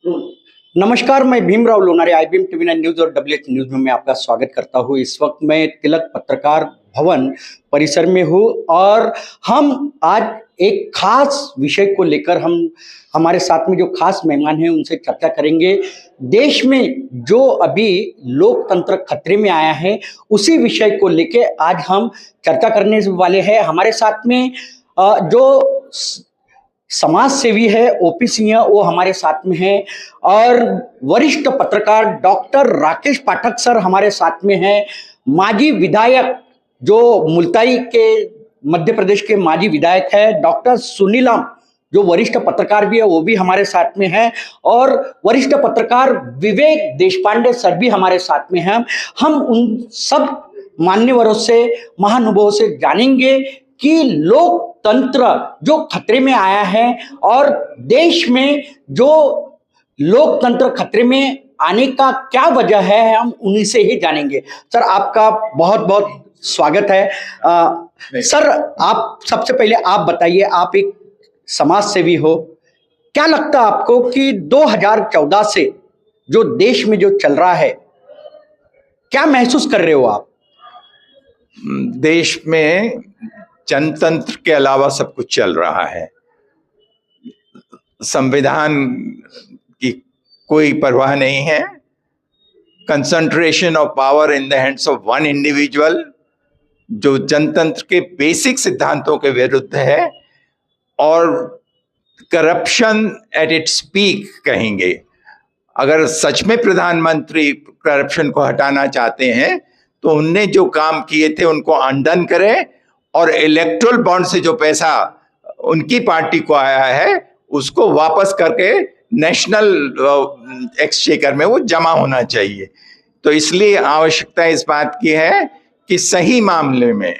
नमस्कार, मैं Bhimrao Lonare IBM TV 9 news और डब्ल्यूएच न्यूज में आपका स्वागत करता हूँ। इस वक्त मैं तिलक पत्रकार भवन परिसर में हूँ और हम आज एक खास विषय को लेकर हमारे साथ में जो खास मेहमान हैं उनसे चर्चा करेंगे। देश में जो अभी लोकतंत्र खतरे में आया है उसी विषय को लेके आज हम चर्चा करने वाले हैं। हमारे साथ में जो समाज सेवी है ओपी सिंह, वो हमारे साथ में है और वरिष्ठ पत्रकार डॉक्टर राकेश पाठक सर हमारे साथ में हैं। माजी विधायक जो मुल्ताई के मध्य प्रदेश के माजी विधायक है डॉक्टर सुनीलम, जो वरिष्ठ पत्रकार भी है वो भी हमारे साथ में है और वरिष्ठ पत्रकार विवेक देशपांडे सर भी हमारे साथ में हैं। हम उन सब मान्यवरों से, महानुभावों से जानेंगे कि लोकतंत्र जो खतरे में आया है और देश में जो लोकतंत्र खतरे में आने का क्या वजह है, हम उन्हीं से ही जानेंगे। सर, आपका बहुत बहुत स्वागत है। सर, आप सबसे पहले आप बताइए, आप एक समाज सेवी हो, क्या लगता है आपको कि 2014 से जो देश में जो चल रहा है, क्या महसूस कर रहे हो आप? देश में जनतंत्र के अलावा सब कुछ चल रहा है। संविधान की कोई परवाह नहीं है। Concentration of power in the hands of one individual, जो जनतंत्र के बेसिक सिद्धांतों के विरुद्ध है और करप्शन एट इट्स पीक कहेंगे। अगर सच में प्रधानमंत्री करप्शन को हटाना चाहते हैं तो उनने जो काम किए थे उनको अनडन करें और इलेक्टोरल बॉन्ड से जो पैसा उनकी पार्टी को आया है उसको वापस करके नेशनल एक्सचेकर में वो जमा होना चाहिए। तो इसलिए आवश्यकता इस बात की है कि सही मामले में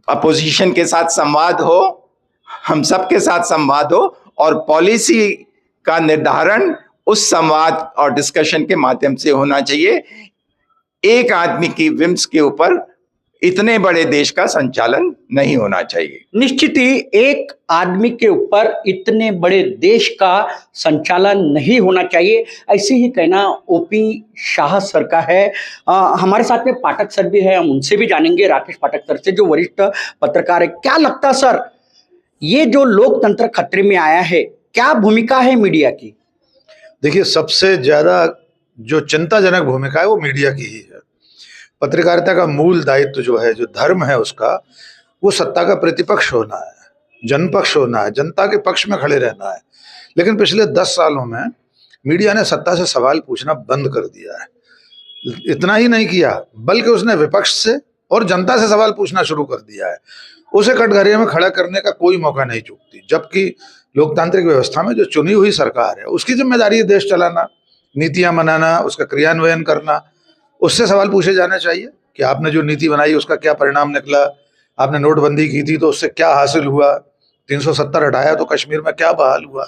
अपोजिशन के साथ संवाद हो, हम सबके साथ संवाद हो और पॉलिसी का निर्धारण उस संवाद और डिस्कशन के माध्यम से होना चाहिए। एक आदमी की विम्स के ऊपर इतने बड़े देश का संचालन नहीं होना चाहिए। निश्चित ही एक आदमी के ऊपर इतने बड़े देश का संचालन नहीं होना चाहिए, ऐसे ही कहना ओपी शाह सर का है। हमारे साथ में पाठक सर भी है, हम उनसे भी जानेंगे, राकेश पाठक सर से जो वरिष्ठ पत्रकार है। क्या लगता है सर, ये जो लोकतंत्र खतरे में आया है, क्या भूमिका है मीडिया की? देखिए, सबसे ज्यादा जो चिंताजनक भूमिका है वो मीडिया की ही है। पत्रकारिता का मूल दायित्व जो है, जो धर्म है उसका, वो सत्ता का प्रतिपक्ष होना है, जनपक्ष होना है, जनता के पक्ष में खड़े रहना है। लेकिन पिछले 10 सालों में मीडिया ने सत्ता से सवाल पूछना बंद कर दिया है। इतना ही नहीं किया बल्कि उसने विपक्ष से और जनता से सवाल पूछना शुरू कर दिया है। उसे कटघरे में खड़ा करने का कोई मौका नहीं चूकती, जबकि लोकतांत्रिक व्यवस्था में जो चुनी हुई सरकार है उसकी जिम्मेदारी है देश चलाना, नीतियां बनाना, उसका क्रियान्वयन करना। उससे सवाल पूछे जाने चाहिए कि आपने जो नीति बनाई उसका क्या परिणाम निकला, आपने नोटबंदी की थी तो उससे क्या हासिल हुआ, 370 हटाया तो कश्मीर में क्या बहाल हुआ।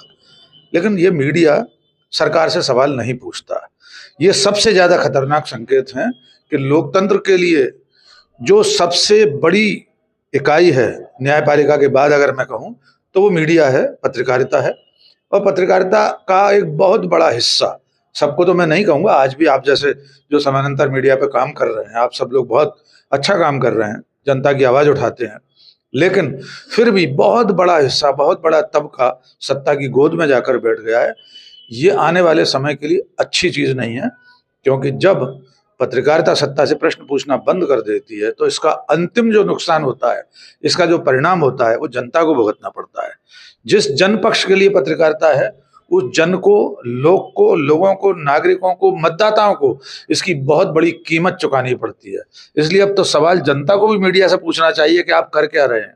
लेकिन ये मीडिया सरकार से सवाल नहीं पूछता। ये सबसे ज्यादा खतरनाक संकेत हैं कि लोकतंत्र के लिए जो सबसे बड़ी इकाई है न्यायपालिका के बाद, अगर मैं कहूँ तो वो मीडिया है, पत्रकारिता है। और पत्रकारिता का एक बहुत बड़ा हिस्सा, सबको तो मैं नहीं कहूँगा, आज भी आप जैसे जो समानांतर मीडिया पे काम कर रहे हैं, आप सब लोग बहुत अच्छा काम कर रहे हैं, जनता की आवाज़ उठाते हैं, लेकिन फिर भी बहुत बड़ा हिस्सा, बहुत बड़ा तबका सत्ता की गोद में जाकर बैठ गया है। ये आने वाले समय के लिए अच्छी चीज़ नहीं है, क्योंकि जब पत्रकारिता सत्ता से प्रश्न पूछना बंद कर देती है तो इसका अंतिम जो नुकसान होता है, इसका जो परिणाम होता है, वो जनता को भुगतना पड़ता है। जिस जनपक्ष के लिए पत्रकारिता है उस जन को, लोग को, लोगों को, नागरिकों को, मतदाताओं को इसकी बहुत बड़ी कीमत चुकानी पड़ती है। इसलिए अब तो सवाल जनता को भी मीडिया से पूछना चाहिए कि आप कर क्या रहे हैं,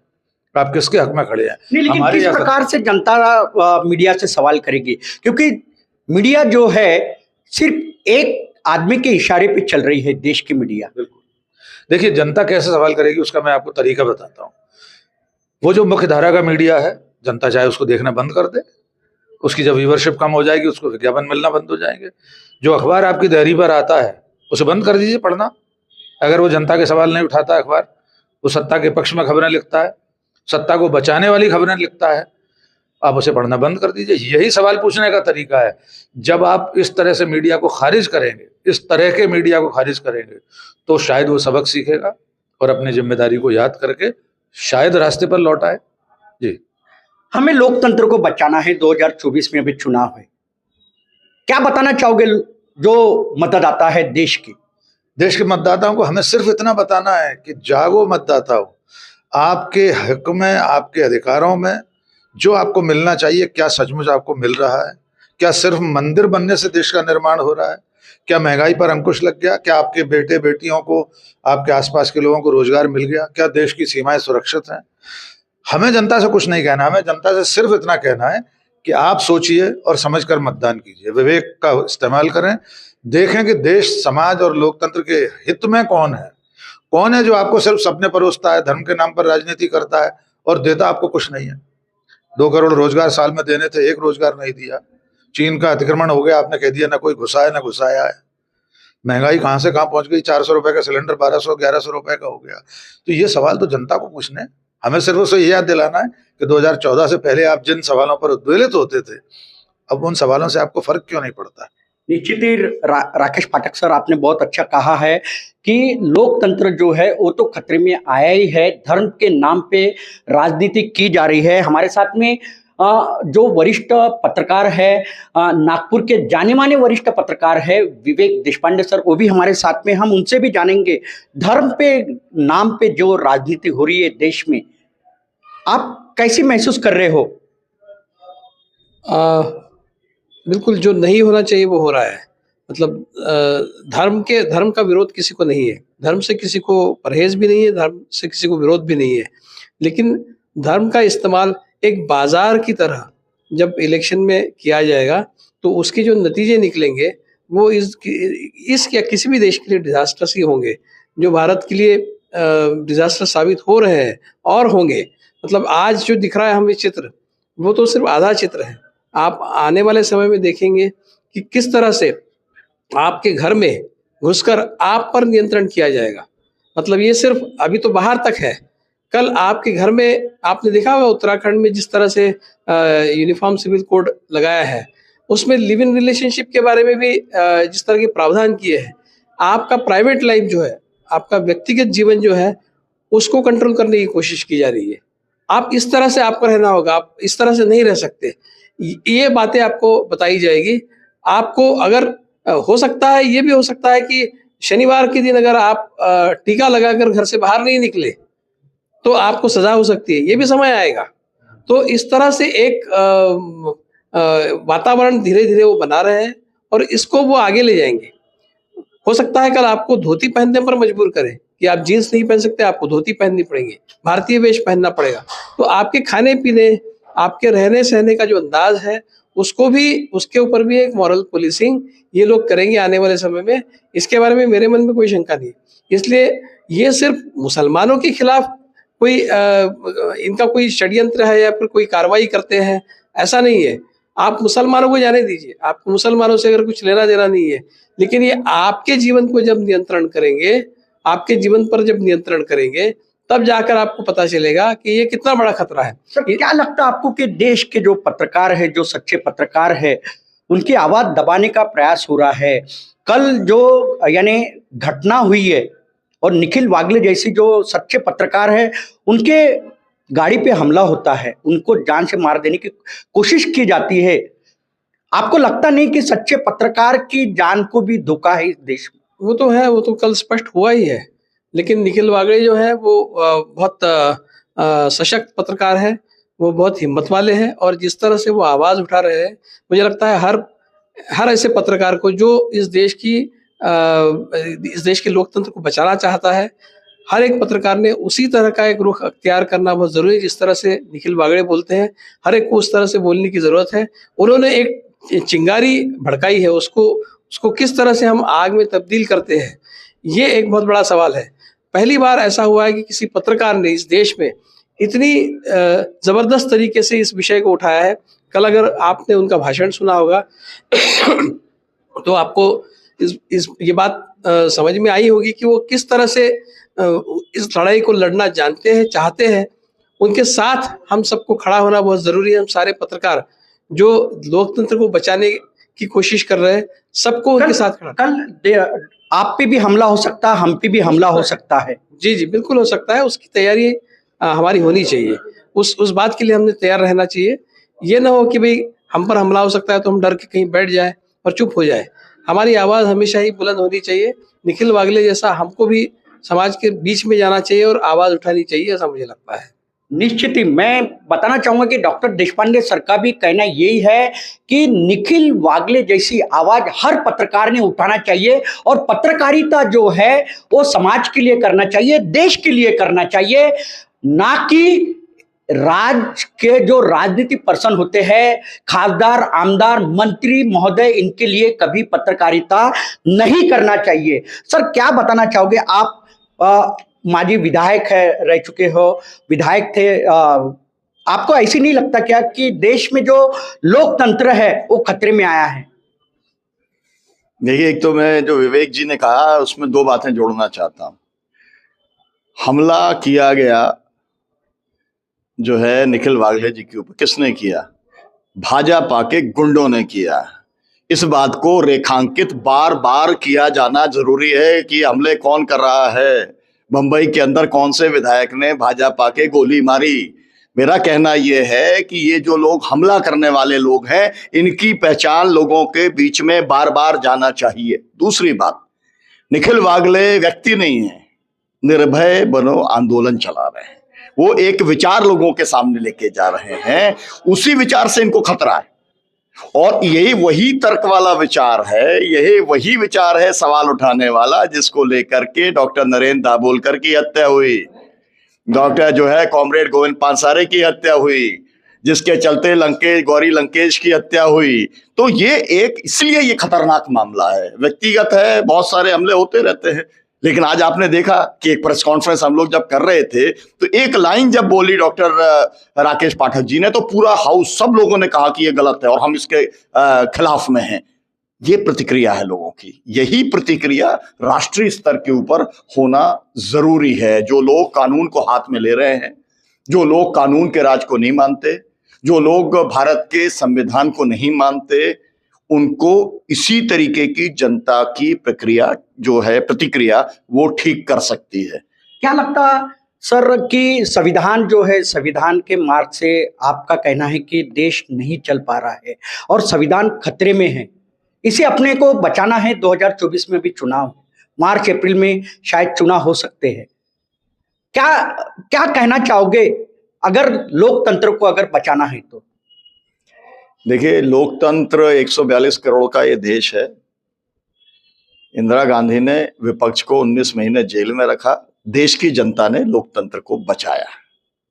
आप किसके हक में खड़े हैं। लेकिन किस प्रकार से जनता मीडिया से सवाल करेगी, क्योंकि मीडिया जो है सिर्फ एक आदमी के इशारे पे चल रही है देश की मीडिया। बिल्कुल। देखिए, जनता कैसे सवाल करेगी उसका मैं आपको तरीका बताता हूँ। वो जो मुख्य धारा का मीडिया है, जनता चाहे उसको देखना बंद कर दे, उसकी जब व्यूवरशिप कम हो जाएगी उसको विज्ञापन मिलना बंद हो जाएंगे। जो अखबार आपकी देहरी पर आता है उसे बंद कर दीजिए पढ़ना। अगर वो जनता के सवाल नहीं उठाता अखबार, वो सत्ता के पक्ष में खबरें लिखता है, सत्ता को बचाने वाली खबरें लिखता है, आप उसे पढ़ना बंद कर दीजिए। यही सवाल पूछने का तरीका है। जब आप इस तरह से मीडिया को खारिज करेंगे, इस तरह के मीडिया को खारिज करेंगे, तो शायद वो सबक सीखेगा और अपनी जिम्मेदारी को याद करके शायद रास्ते पर लौट आए। जी। हमें लोकतंत्र को बचाना है। 2024 में अभी चुनाव है, क्या बताना चाहोगे जो मतदाता है देश के मतदाताओं को हमें सिर्फ इतना बताना है कि जागो मतदाताओं, आपके हक में, आपके अधिकारों में जो आपको मिलना चाहिए, क्या सचमुच आपको मिल रहा है? क्या सिर्फ मंदिर बनने से देश का निर्माण हो रहा है? क्या महंगाई पर अंकुश लग गया? क्या आपके बेटे बेटियों को, आपके आसपास के लोगों को रोजगार मिल गया? क्या देश की सीमाएं सुरक्षित हैं? हमें जनता से कुछ नहीं कहना, हमें जनता से सिर्फ इतना कहना है कि आप सोचिए और समझकर मतदान कीजिए, विवेक का इस्तेमाल करें, देखें कि देश, समाज और लोकतंत्र के हित में कौन है जो आपको सिर्फ सपने परोसता है, धर्म के नाम पर राजनीति करता है और देता आपको कुछ नहीं है। 2 करोड़ रोजगार साल में देने थे, एक रोजगार नहीं दिया। चीन का अतिक्रमण हो गया, आपने कह दिया ना कोई घुसा है ना घुसाया है। महंगाई कहां से कहां पहुंच गई, 400 रुपए का सिलेंडर 1200-1100 रुपए का हो गया। तो ये सवाल तो जनता को पूछने, हमें सिर्फ उसे याद दिलाना है कि 2014 से पहले आप जिन सवालों पर उद्वेलित होते थे, अब उन सवालों से आपको फर्क क्यों नहीं पड़ता? निश्चित ही राकेश पाठक सर, आपने बहुत अच्छा कहा है कि लोकतंत्र जो है वो तो खतरे में आया ही है। धर्म के नाम पे राजनीति की जा रही है। हमारे साथ में जो वरिष्ठ पत्रकार है, नागपुर के जाने माने वरिष्ठ पत्रकार है विवेक देशपांडे सर, वो भी हमारे साथ में, हम उनसे भी जानेंगे धर्म पे नाम पे जो राजनीति हो रही है देश में, आप कैसे महसूस कर रहे हो? बिल्कुल, जो नहीं होना चाहिए वो हो रहा है। मतलब धर्म का विरोध किसी को नहीं है, धर्म से किसी को परहेज भी नहीं है, धर्म से किसी को विरोध भी नहीं है। लेकिन धर्म का इस्तेमाल एक बाजार की तरह जब इलेक्शन में किया जाएगा तो उसके जो नतीजे निकलेंगे वो इस या किसी भी देश के लिए डिजास्टर्स ही होंगे, जो भारत के लिए डिजास्टर साबित हो रहे हैं और होंगे। मतलब आज जो दिख रहा है हमें चित्र, वो तो सिर्फ आधा चित्र है। आप आने वाले समय में देखेंगे कि किस तरह से आपके घर में घुसकर आप पर नियंत्रण किया जाएगा। मतलब ये सिर्फ अभी तो बाहर तक है, कल आपके घर में, आपने देखा होगा उत्तराखंड में जिस तरह से यूनिफॉर्म सिविल कोड लगाया है, उसमें लिव इन रिलेशनशिप के बारे में भी जिस तरह के प्रावधान किए हैं, आपका प्राइवेट लाइफ जो है, आपका व्यक्तिगत जीवन जो है, उसको कंट्रोल करने की कोशिश की जा रही है। आप इस तरह से आपको रहना होगा, आप इस तरह से नहीं रह सकते। ये बातें आपको बताई जाएगी। आपको अगर हो सकता है, ये भी हो सकता है कि शनिवार के दिन अगर आप टीका लगाकर घर से बाहर नहीं निकले तो आपको सजा हो सकती है, ये भी समय आएगा। तो इस तरह से एक वातावरण धीरे धीरे वो बना रहे हैं और इसको वो आगे ले जाएंगे। हो सकता है कल आपको धोती पहनने पर मजबूर करें कि आप जीन्स नहीं पहन सकते, आपको धोती पहननी पड़ेगी, भारतीय वेश पहनना पड़ेगा। तो आपके खाने पीने, आपके रहने सहने का जो अंदाज है, उसको भी, उसके ऊपर भी एक मॉरल पुलिसिंग ये लोग करेंगे आने वाले समय में। इसके बारे में मेरे मन में कोई शंका नहीं। इसलिए ये सिर्फ मुसलमानों के खिलाफ कोई इनका कोई षड्यंत्र है या फिर कोई कार्रवाई करते हैं, ऐसा नहीं है। आप मुसलमानों को जाने दीजिए, आपको मुसलमानों से अगर कुछ लेना देना नहीं है, लेकिन ये आपके जीवन को जब नियंत्रण करेंगे, आपके जीवन पर जब नियंत्रण करेंगे, तब जाकर आपको पता चलेगा कि ये कितना बड़ा खतरा है। सर, क्या लगता है आपको कि देश के जो पत्रकार है, जो सच्चे पत्रकार है, उनकी आवाज दबाने का प्रयास हो रहा है? कल जो यानी घटना हुई है और निखिल वागले जैसी जो सच्चे पत्रकार है, उनके गाड़ी पे हमला होता है, उनको जान से मार देने की कोशिश की जाती है, आपको लगता नहीं कि सच्चे पत्रकार की जान को भी धोखा है इस देश में? वो तो है, वो तो कल स्पष्ट हुआ ही है। लेकिन निखिल वागले जो है वो बहुत सशक्त पत्रकार है, वो बहुत हिम्मत वाले हैं और जिस तरह से वो आवाज़ उठा रहे हैं, मुझे लगता है हर ऐसे पत्रकार को जो इस देश के लोकतंत्र को बचाना चाहता है, हर एक पत्रकार ने उसी तरह का एक रुख अख्तियार करना बहुत ज़रूरी है। जिस तरह से निखिल वागले बोलते हैं, हर एक को उस तरह से बोलने की ज़रूरत है। उन्होंने एक चिंगारी भड़काई है, उसको किस तरह से हम आग में तब्दील करते हैं, ये एक बहुत बड़ा सवाल है। पहली बार ऐसा हुआ है कि किसी पत्रकार ने इस देश में इतनी ज़बरदस्त तरीके से इस विषय को उठाया है। कल अगर आपने उनका भाषण सुना होगा तो आपको ये बात समझ में आई होगी कि वो किस तरह से इस लड़ाई को लड़ना जानते हैं, चाहते हैं उनके साथ हम सबको खड़ा होना बहुत जरूरी है। हम सारे पत्रकार जो लोकतंत्र को बचाने की कोशिश कर रहे हैं, सबको उनके साथ खड़ा। आप पे भी हमला हो सकता है, हम पे भी हमला हो सकता है। जी जी बिल्कुल हो सकता है, उसकी तैयारी हमारी होनी चाहिए। उस बात के लिए हमने तैयार रहना चाहिए। ये ना हो कि भाई हम पर हमला हो सकता है तो हम डर के कहीं बैठ जाए और चुप हो जाए। हमारी आवाज़ हमेशा ही बुलंद होनी चाहिए। निखिल वागले जैसा हमको भी समाज के बीच में जाना चाहिए और आवाज़ उठानी चाहिए, ऐसा मुझे लगता है। निश्चित ही मैं बताना चाहूंगा कि डॉक्टर देशपांडे सर का भी कहना यही है कि निखिल वागले जैसी आवाज हर पत्रकार ने उठाना चाहिए और पत्रकारिता जो है वो समाज के लिए करना चाहिए, देश के लिए करना चाहिए, ना कि राज के जो राजनीतिक पर्सन होते हैं, खासदार, आमदार, मंत्री महोदय, इनके लिए कभी पत्रकारिता नहीं करना चाहिए। सर क्या बताना चाहोगे आप? माजी विधायक है, रह चुके हो, विधायक थे, आपको ऐसी नहीं लगता क्या कि देश में जो लोकतंत्र है वो खतरे में आया है? देखिए, एक तो मैं जो विवेक जी ने कहा उसमें दो बातें जोड़ना चाहता हूं। हमला किया गया जो है निखिल वागले जी के ऊपर, किसने किया? भाजपा के गुंडों ने किया। इस बात को रेखांकित बार बार किया जाना जरूरी है कि हमले कौन कर रहा है। बंबई के अंदर कौन से विधायक ने भाजपा के गोली मारी? मेरा कहना यह है कि ये जो लोग हमला करने वाले लोग हैं, इनकी पहचान लोगों के बीच में बार बार जाना चाहिए। दूसरी बात, निखिल वागले व्यक्ति नहीं है, निर्भय बनो आंदोलन चला रहे हैं। वो एक विचार लोगों के सामने लेके जा रहे हैं, उसी विचार से इनको खतरा है। और यही वही तर्क वाला विचार है, यही वही विचार है सवाल उठाने वाला, जिसको लेकर के डॉक्टर नरेंद्र दाभोलकर की हत्या हुई, डॉक्टर जो है कॉमरेड गोविंद पानसारे की हत्या हुई, जिसके चलते गौरी लंकेश की हत्या हुई। तो ये एक इसलिए ये खतरनाक मामला है, व्यक्तिगत है, बहुत सारे हमले होते रहते हैं। लेकिन आज आपने देखा कि एक प्रेस कॉन्फ्रेंस हम लोग जब कर रहे थे तो एक लाइन जब बोली डॉक्टर राकेश पाठक जी ने, तो पूरा हाउस, सब लोगों ने कहा कि ये गलत है और हम इसके खिलाफ में हैं। ये प्रतिक्रिया है लोगों की। यही प्रतिक्रिया राष्ट्रीय स्तर के ऊपर होना जरूरी है। जो लोग कानून को हाथ में ले रहे हैं, जो लोग कानून के राज को नहीं मानते, जो लोग भारत के संविधान को नहीं मानते, उनको इसी तरीके की जनता की प्रक्रिया जो है, प्रतिक्रिया, वो ठीक कर सकती है। क्या लगता सर कि संविधान जो है, संविधान के मार्ग से आपका कहना है कि देश नहीं चल पा रहा है और संविधान खतरे में है, इसे अपने को बचाना है? 2024 में भी चुनाव, मार्च अप्रैल में शायद चुनाव हो सकते हैं। क्या क्या कहना चाहोगे अगर लोकतंत्र को अगर बचाना है तो? देखिए, लोकतंत्र 142 करोड़ का ये देश है। इंदिरा गांधी ने विपक्ष को 19 महीने जेल में रखा, देश की जनता ने लोकतंत्र को बचाया।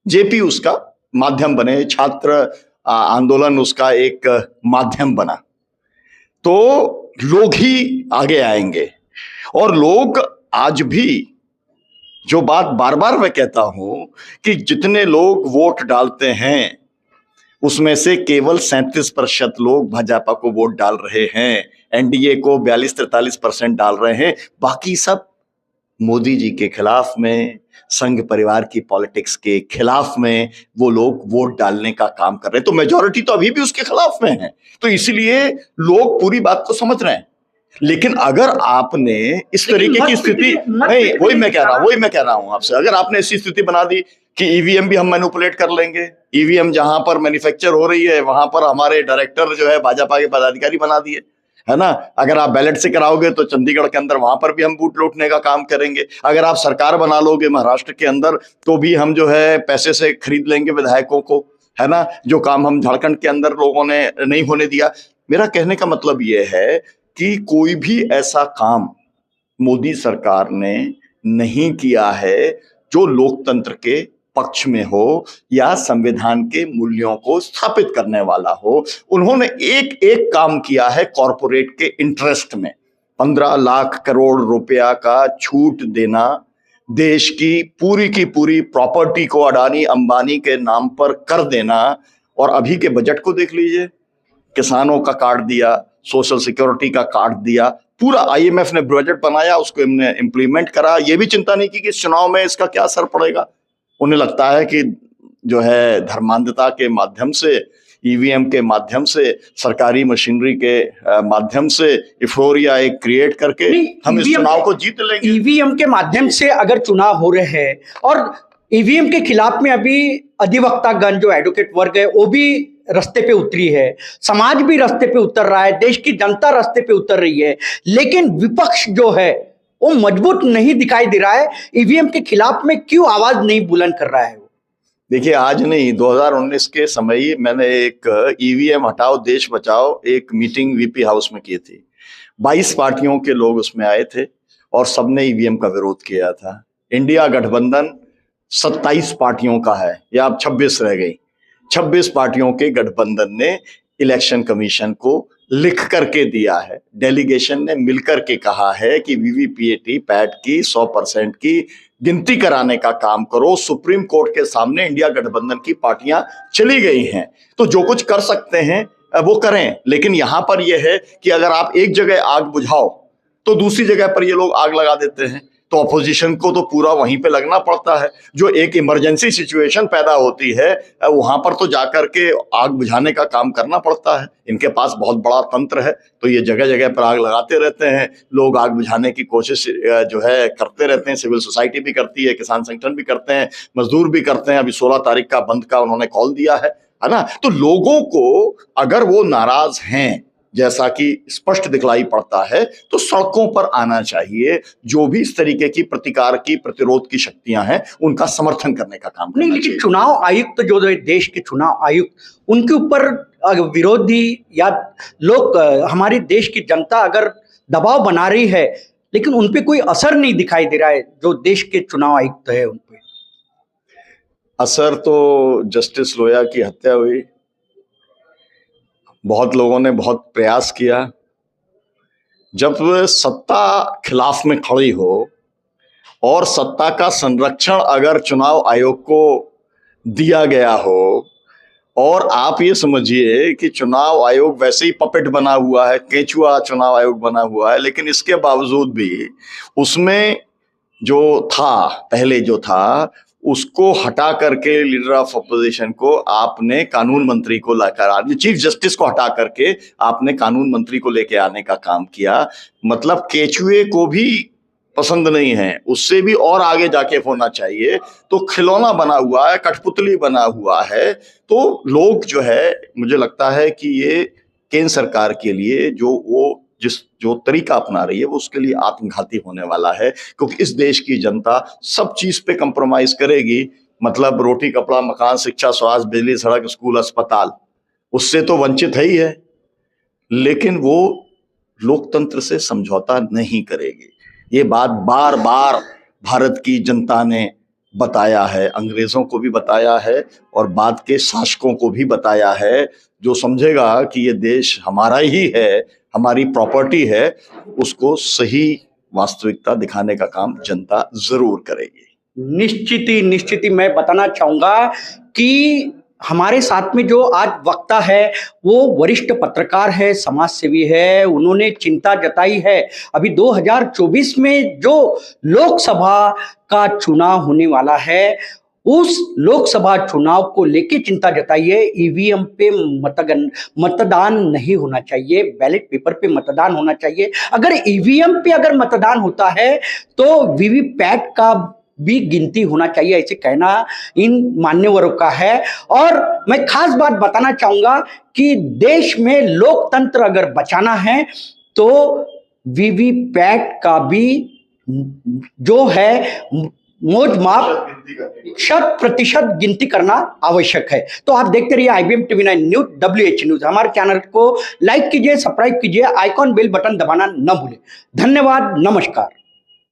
जेपी उसका माध्यम बने, छात्र आंदोलन उसका एक माध्यम बना। तो लोग ही आगे आएंगे। और लोग आज भी, जो बात बार बार मैं कहता हूं कि जितने लोग वोट डालते हैं उसमें से केवल 37% लोग भाजपा को वोट डाल रहे हैं, एनडीए को 42-43% डाल रहे हैं। बाकी सब मोदी जी के खिलाफ में, संघ परिवार की पॉलिटिक्स के खिलाफ में वो लोग वोट डालने का काम कर रहे हैं। तो मेजॉरिटी तो अभी भी उसके खिलाफ में है। तो इसलिए लोग पूरी बात को समझ रहे हैं। लेकिन अगर आपने इस तरीके की स्थिति, नहीं, वही मैं कह रहा हूं आपसे, अगर आपने ऐसी स्थिति बना दी कि ईवीएम भी हम मैनिपुलेट कर लेंगे, ईवीएम जहां पर मैन्युफैक्चर हो रही है वहां पर हमारे डायरेक्टर जो है भाजपा के पदाधिकारी बना दिए, है ना। अगर आप बैलेट से कराओगे तो चंडीगढ़ के अंदर वहां पर भी हम बूथ लूटने का काम करेंगे। अगर आप सरकार बना लोगे महाराष्ट्र के अंदर तो भी हम जो है पैसे से खरीद लेंगे विधायकों को, है ना, जो काम हम झारखंड के अंदर लोगों ने नहीं होने दिया। मेरा कहने का मतलब यह है कि कोई भी ऐसा काम मोदी सरकार ने नहीं किया है जो लोकतंत्र के पक्ष में हो या संविधान के मूल्यों को स्थापित करने वाला हो। उन्होंने एक एक काम किया है कॉरपोरेट के इंटरेस्ट में। 15 लाख करोड़ रुपया का छूट देना, देश की पूरी प्रॉपर्टी को अडानी अंबानी के नाम पर कर देना। और अभी के बजट को देख लीजिए, किसानों का काट दिया, सोशल सिक्योरिटी का काट दिया, पूरा आईएमएफ ने बजट बनाया, उसको हमने इंप्लीमेंट करा। ये भी चिंता नहीं की कि इस चुनाव में इसका क्या असर पड़ेगा। उन्हें लगता है कि जो है धर्मांधता के माध्यम से, ईवीएम के माध्यम से, सरकारी मशीनरी के माध्यम से इफ्लोरिया एक क्रिएट करके हम इस चुनाव को जीत लेंगे। ईवीएम के माध्यम से अगर चुनाव हो रहे हैं और ईवीएम के खिलाफ में अभी अधिवक्तागण जो एडवोकेट वर्ग है वो भी रास्ते पे उतरी है, समाज भी रास्ते पे उतर रहा है, देश की जनता रास्ते पे उतर रही है, लेकिन विपक्ष जो है वो मजबूत नहीं दिखाई दे रहा है। ईवीएम के खिलाफ में क्यों आवाज नहीं बुलंद कर रहा है? देखिए, आज नहीं, 2019 के समय ही मैंने एक ईवीएम हटाओ देश बचाओ एक मीटिंग वीपी हाउस में की थी। 22 पार्टियों के लोग उसमें आए थे और सबने ईवीएम का विरोध किया था। इंडिया गठबंधन 27 पार्टियों का है, या अब 26 रह गई। 26 पार्टियों के गठबंधन ने इलेक्शन कमीशन को लिख करके दिया है, डेलीगेशन ने मिलकर के कहा है कि वीवीपीएटी पैट की 100% की गिनती कराने का काम करो। सुप्रीम कोर्ट के सामने इंडिया गठबंधन की पार्टियां चली गई हैं, तो जो कुछ कर सकते हैं वो करें। लेकिन यहां पर यह है कि अगर आप एक जगह आग बुझाओ तो दूसरी जगह पर ये लोग आग लगा देते हैं, तो अपोजिशन को तो पूरा वहीं पे लगना पड़ता है। जो एक इमरजेंसी सिचुएशन पैदा होती है वहां पर तो जाकर के आग बुझाने का काम करना पड़ता है। इनके पास बहुत बड़ा तंत्र है, तो ये जगह जगह पर आग लगाते रहते हैं। लोग आग बुझाने की कोशिश जो है करते रहते हैं, सिविल सोसाइटी भी करती है, किसान संगठन भी करते हैं, मजदूर भी करते हैं। अभी 16 तारीख का बंद का उन्होंने कॉल दिया है ना। तो लोगों को अगर वो नाराज हैं, जैसा कि स्पष्ट दिखलाई पड़ता है, तो सड़कों पर आना चाहिए। जो भी इस तरीके की प्रतिकार की प्रतिरोध की शक्तियां हैं उनका समर्थन करने का काम करना नहीं, लेकिन चुनाव आयुक्त जो देश के चुनाव आयुक्त, उनके ऊपर विरोधी या लोग, हमारे देश की जनता अगर दबाव बना रही है, लेकिन उनपे कोई असर नहीं दिखाई दे रहा है जो देश के चुनाव आयुक्त है उनपे। असर तो जस्टिस लोया की हत्या हुई, बहुत लोगों ने बहुत प्रयास किया। जब सत्ता खिलाफ में खड़ी हो और सत्ता का संरक्षण अगर चुनाव आयोग को दिया गया हो, और आप ये समझिए कि चुनाव आयोग वैसे ही पपेट बना हुआ है, केंचुआ चुनाव आयोग बना हुआ है, लेकिन इसके बावजूद भी उसमें जो था, पहले जो था, उसको हटा करके लीडर ऑफ अपोजिशन को आपने कानून मंत्री को लाकर, चीफ जस्टिस को हटा करके आपने कानून मंत्री को लेके आने का काम किया। मतलब केचुए को भी पसंद नहीं है, उससे भी और आगे जाके होना चाहिए। तो खिलौना बना हुआ है, कठपुतली बना हुआ है। तो लोग जो है, मुझे लगता है कि ये केंद्र सरकार के लिए जो तरीका अपना रही है वो उसके लिए आत्मघाती होने वाला है, क्योंकि इस देश की जनता सब चीज पे कंप्रोमाइज करेगी। मतलब रोटी कपड़ा मकान शिक्षा स्वास्थ्य बिजली सड़क स्कूल अस्पताल, उससे तो वंचित है ही है, लेकिन वो लोकतंत्र से समझौता नहीं करेगी। ये बात बार बार भारत की जनता ने बताया है, अंग्रेजों को भी बताया है और बाद के शासकों को भी बताया है। जो समझेगा कि ये देश हमारा ही है, हमारी प्रॉपर्टी है, उसको सही वास्तविकता दिखाने का काम जनता जरूर करेगी। निश्चित ही मैं बताना चाहूंगा कि हमारे साथ में जो आज वक्ता है वो वरिष्ठ पत्रकार है, समाज सेवी है। उन्होंने चिंता जताई है अभी 2024 में जो लोकसभा का चुनाव होने वाला है, उस लोकसभा चुनाव को लेके चिंता जताई है। ईवीएम पे मतदान नहीं होना चाहिए, बैलेट पेपर पे मतदान होना चाहिए। अगर ईवीएम पे अगर मतदान होता है तो वीवीपैट का भी गिनती होना चाहिए, ऐसे कहना इन मान्यवरों का है। और मैं खास बात बताना चाहूंगा कि देश में लोकतंत्र अगर बचाना है तो वीवीपैट का भी जो है मौज माप 100% गिनती करना आवश्यक है। तो आप देखते रहिए IBM TV 9 news WH news. हमारे चैनल को लाइक कीजिए, सब्सक्राइब कीजिए, आइकॉन बेल बटन दबाना न भूलें। धन्यवाद, नमस्कार।